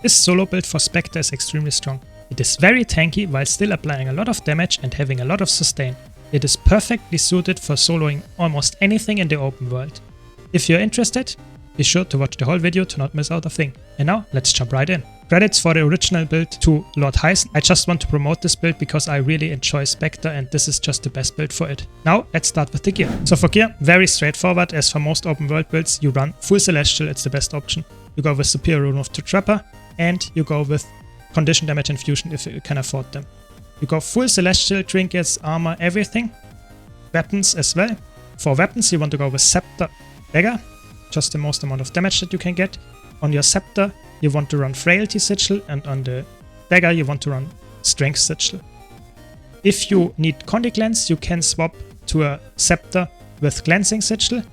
This solo build for Specter is extremely strong. It is very tanky while still applying a lot of damage and having a lot of sustain. It is perfectly suited for soloing almost anything in the open world. If you're interested, be sure to watch the whole video to not miss out a thing. And now, let's jump right in. Credits for the original build to Lord Heisen. I just want to promote this build because I really enjoy Specter and this is just the best build for it. Now, let's start with the gear. So for gear, very straightforward. As for most open world builds, you run full Celestial, it's the best option. You go with Superior Rune of the Trapper and you go with Condition Damage and Fusion if you can afford them. You go full Celestial, trinkets, armor, everything. Weapons as well. For weapons, you want to go with Scepter, Dagger. Just the most amount of damage that you can get. On your Scepter, you want to run Frailty Sigil, and on the Dagger, you want to run Strength Sigil. If you need Condi Cleanse, you can swap to a Scepter with Cleansing Sigil.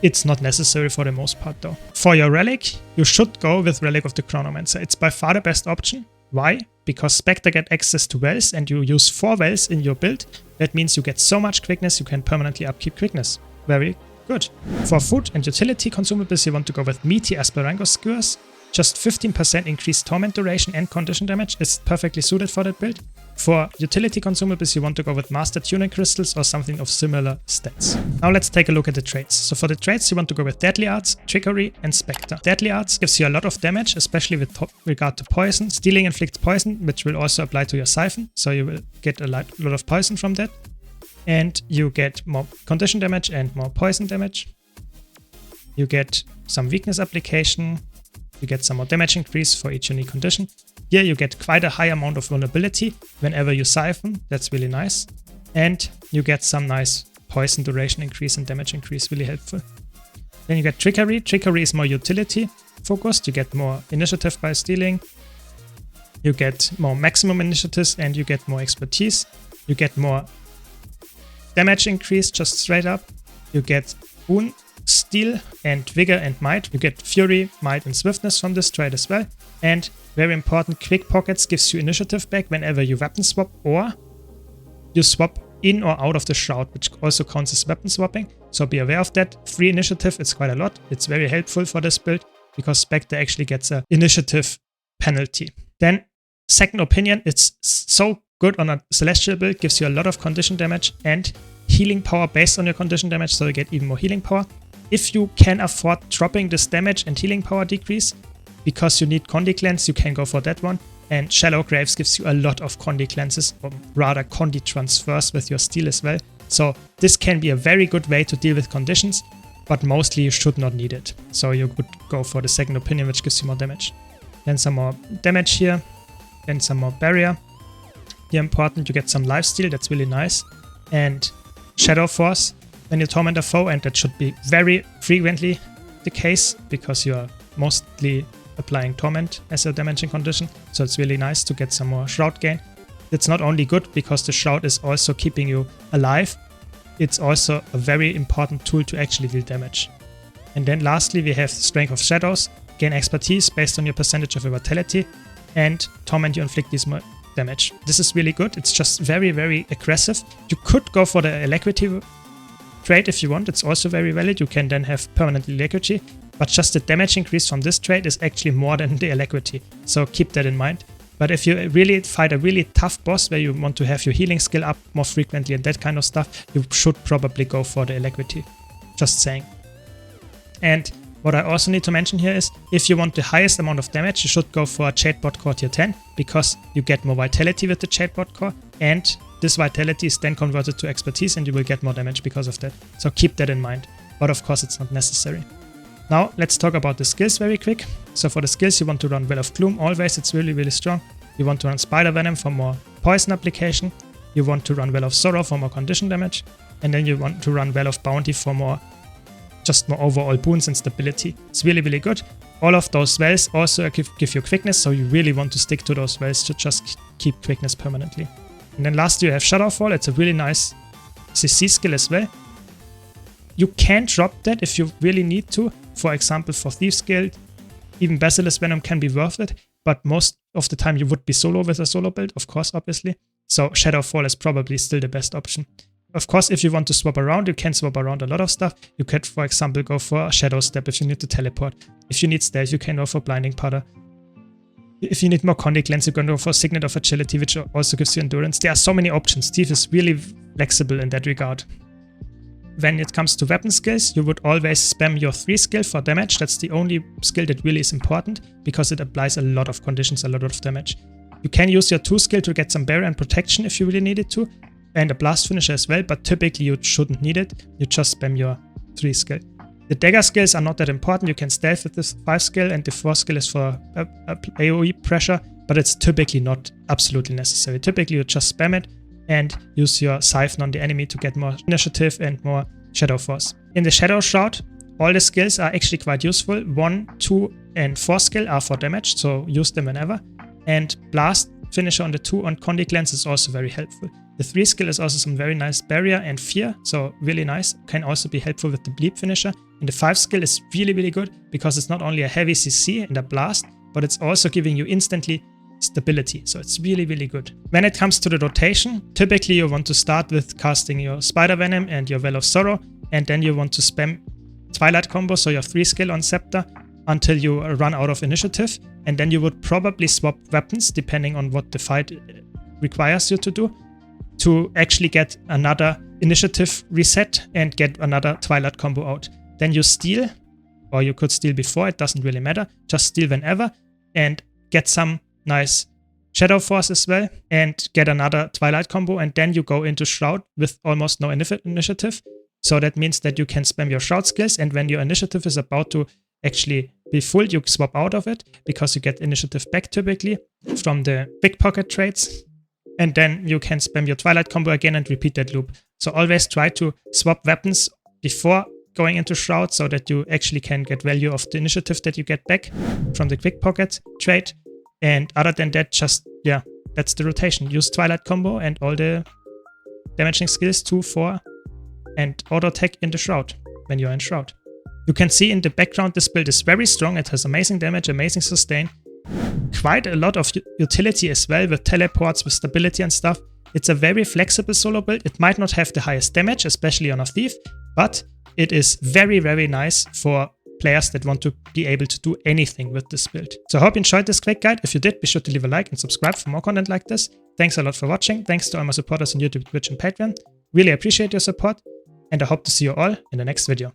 It's not necessary for the most part though. For your Relic, you should go with Relic of the Chronomancer. It's by far the best option. Why? Because Specter get access to wells and you use 4 wells in your build. That means you get so much quickness, you can permanently upkeep quickness. Very good. For food and utility consumables, you want to go with Meaty Asparagus Skewers. Just 15% increased torment duration and condition damage is perfectly suited for that build. For utility consumables, you want to go with Master Tuning Crystals or something of similar stats. Now let's take a look at the traits. So for the traits, you want to go with Deadly Arts, Trickery and Specter. Deadly Arts gives you a lot of damage, especially with regard to poison. Stealing inflicts poison, which will also apply to your Siphon, so you will get a lot of poison from that. And you get more condition damage and more poison damage. You get some weakness application. You get some more damage increase for each unique condition. Here you get quite a high amount of vulnerability whenever you Siphon. That's really nice. And you get some nice poison duration increase and damage increase, really helpful. Then you get Trickery. Trickery is more utility focused. You get more initiative by stealing. You get more maximum initiatives and you get more expertise. You get more damage increase just straight up. You get Boon, Steel and Vigor and Might. You get Fury, Might and Swiftness from this trait as well. And very important, Quick Pockets gives you initiative back whenever you weapon swap or you swap in or out of the shroud, which also counts as weapon swapping. So be aware of that. Free initiative, it's quite a lot. It's very helpful for this build because Specter actually gets an initiative penalty. Then Second Opinion, it's so good on a Celestial build, gives you a lot of condition damage and healing power based on your condition damage, so you get even more healing power. If you can afford dropping this damage and healing power decrease, because you need Condi Cleanse, you can go for that one. And Shallow Graves gives you a lot of Condi Cleanses, or rather Condi Transfers with your Steel as well. So this can be a very good way to deal with conditions, but mostly you should not need it. So you could go for the Second Opinion, which gives you more damage. Then some more damage here, then some more Barrier. Here important, you get some Lifesteal, that's really nice. And Shadow Force when you torment a foe, and that should be very frequently the case because you are mostly applying torment as a damaging condition, so it's really nice to get some more shroud gain. It's not only good because the shroud is also keeping you alive, it's also a very important tool to actually deal damage. And then lastly we have Strength of Shadows, gain expertise based on your percentage of your vitality, and torment you inflict these more damage. This is really good, it's just very aggressive. You could go for the Alacrity trait if you want, it's also very valid, you can then have permanent Alacrity, but just the damage increase from this trait is actually more than the Alacrity, so keep that in mind. But if you really fight a really tough boss where you want to have your healing skill up more frequently and that kind of stuff, you should probably go for the Alacrity, just saying. And what I also need to mention here is, if you want the highest amount of damage, you should go for a Jadebot Core tier 10, because you get more vitality with the Jadebot Core, and this vitality is then converted to expertise and you will get more damage because of that. So keep that in mind, but of course it's not necessary. Now let's talk about the skills very quick. So for the skills you want to run Well of Gloom, always, it's really strong. You want to run Spider Venom for more poison application. You want to run Well of Sorrow for more condition damage. And then you want to run Well of Bounty for more overall boons and stability. It's really good. All of those wells also give you quickness, so you really want to stick to those wells to just keep quickness permanently. And then lastly you have Shadowfall. It's a really nice CC skill as well. You can drop that if you really need to. For example, for Thieves Guild, even Basilisk Venom can be worth it, but most of the time you would be solo with a solo build, of course, obviously. So Shadowfall is probably still the best option. Of course, if you want to swap around, you can swap around a lot of stuff. You could, for example, go for Shadow Step if you need to teleport. If you need stealth, you can go for Blinding Powder. If you need more Condic Lens, you can go for Signet of Agility, which also gives you endurance. There are so many options. Thief is really flexible in that regard. When it comes to weapon skills, you would always spam your 3 skill for damage. That's the only skill that really is important because it applies a lot of conditions, a lot of damage. You can use your 2 skill to get some barrier and protection if you really need it to, and a blast finisher as well, but typically you shouldn't need it. You just spam your 3 skill. The dagger skills are not that important. You can stealth with this 5 skill, and the 4 skill is for AoE pressure, but it's typically not absolutely necessary. Typically you just spam it and use your Siphon on the enemy to get more initiative and more Shadow Force. In the Shadow Shroud, all the skills are actually quite useful. 1, 2, and 4 skill are for damage, so use them whenever. And Blast Finisher on the 2 on Condic Lens is also very helpful. The 3 skill is also some very nice barrier and fear, so really nice. Can also be helpful with the Bleed Finisher. And the 5 skill is really, really good because it's not only a heavy CC and a blast, but it's also giving you instantly stability, so it's really, really good. When it comes to the rotation, typically you want to start with casting your Spider Venom and your Well of Sorrow, and then you want to spam Twilight combo, so your 3 skill on Scepter, until you run out of initiative, and then you would probably swap weapons depending on what the fight requires you to do, to actually get another initiative reset and get another Twilight combo out. Then you steal, or you could steal before, it doesn't really matter, just steal whenever, and get some nice Shadow Force as well, and get another Twilight combo, and then you go into Shroud with almost no initiative. So that means that you can spam your Shroud skills, and when your initiative is about to actually be full, you swap out of it, because you get initiative back typically from the pickpocket trades, and then you can spam your Twilight combo again and repeat that loop. So always try to swap weapons before going into Shroud so that you actually can get value of the initiative that you get back from the pickpocket trade. And other than that, just, yeah, that's the rotation. Use Twilight combo and all the damaging skills, 2, 4, and auto attack in the Shroud when you're in Shroud. You can see in the background this build is very strong. It has amazing damage, amazing sustain, quite a lot of utility as well with teleports, with stability and stuff. It's a very flexible solo build. It might not have the highest damage, especially on a Thief, but it is very, very nice for players that want to be able to do anything with this build. So I hope you enjoyed this quick guide. If you did, be sure to leave a like and subscribe for more content like this. Thanks a lot for watching. Thanks to all my supporters on YouTube, Twitch and Patreon. Really appreciate your support, and I hope to see you all in the next video.